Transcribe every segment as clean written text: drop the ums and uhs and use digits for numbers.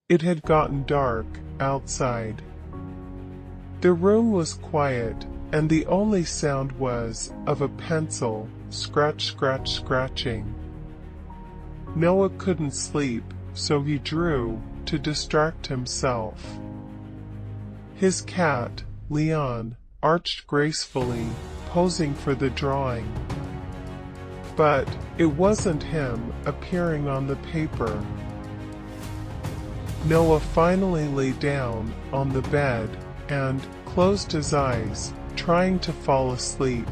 It had gotten dark outside. The room was quiet, and the only sound was of a pencil, scratching. Noah couldn't sleep, so he drew to distract himself. His cat, Leon, arched gracefully, posing for the drawing. But it wasn't him appearing on the paper. Noah finally lay down on the bed and closed his eyes, trying to fall asleep.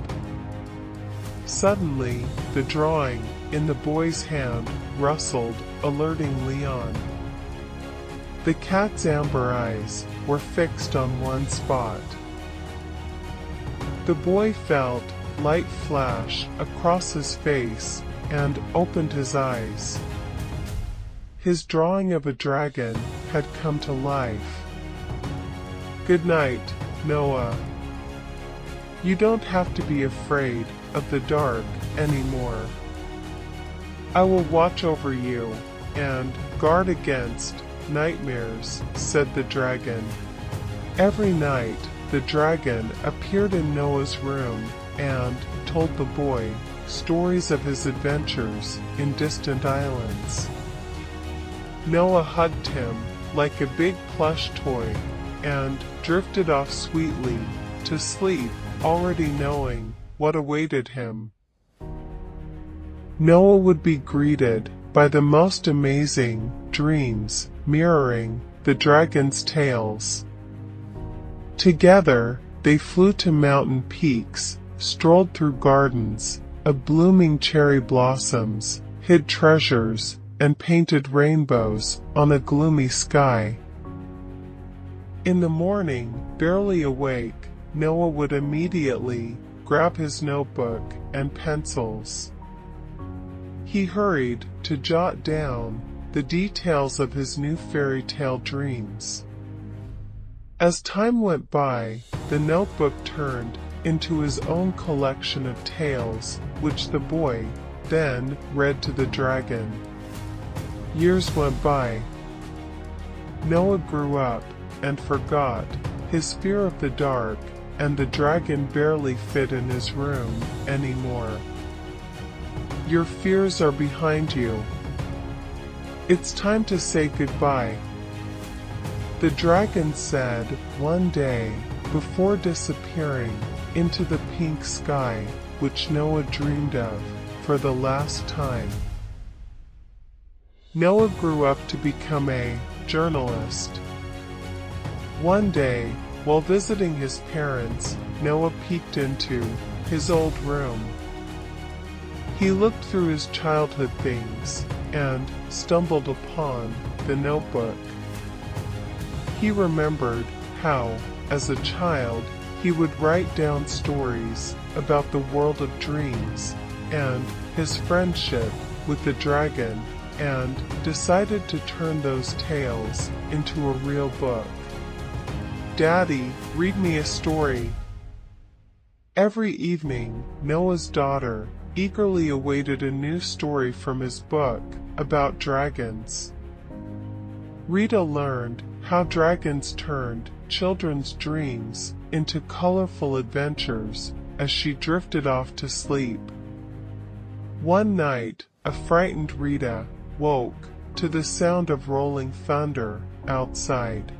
Suddenly, the drawing in the boy's hand rustled, alerting Leon. The cat's amber eyes were fixed on one spot. The boy felt light flash across his face and opened his eyes. His drawing of a dragon had come to life. "Good night, Noah. You don't have to be afraid of the dark anymore. I will watch over you and guard against nightmares," said the dragon. Every night, the dragon appeared in Noah's room and told the boy stories of his adventures in distant islands. Noah hugged him like a big plush toy and drifted off sweetly to sleep, already knowing what awaited him. Noah would be greeted by the most amazing dreams mirroring the dragon's tales. Together, they flew to mountain peaks, strolled through gardens of blooming cherry blossoms, hid treasures, and painted rainbows on a gloomy sky. In the morning, barely awake, Noah would immediately grab his notebook and pencils. He hurried to jot down the details of his new fairy tale dreams. As time went by, the notebook turned into his own collection of tales, which the boy then read to the dragon. Years went by. Noah grew up and forgot his fear of the dark, and the dragon barely fit in his room anymore. Your fears are behind you. It's time to say goodbye, the dragon said one day before disappearing into the pink sky which Noah dreamed of for the last time. Noah grew up to become a journalist. One day, while visiting his parents, Noah peeked into his old room. He looked through his childhood things and stumbled upon the notebook. He remembered how, as a child, he would write down stories about the world of dreams and his friendship with the dragon, and decided to turn those tales into a real book. "Daddy, read me a story." Every evening, Noah's daughter eagerly awaited a new story from his book about dragons. Rita learned how dragons turned children's dreams into colorful adventures as she drifted off to sleep. One night, a frightened Rita woke to the sound of rolling thunder outside.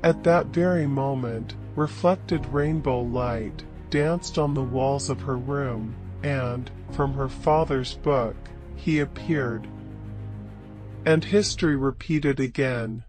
At that very moment, reflected rainbow light danced on the walls of her room, and, from her father's book, he appeared. And history repeated again.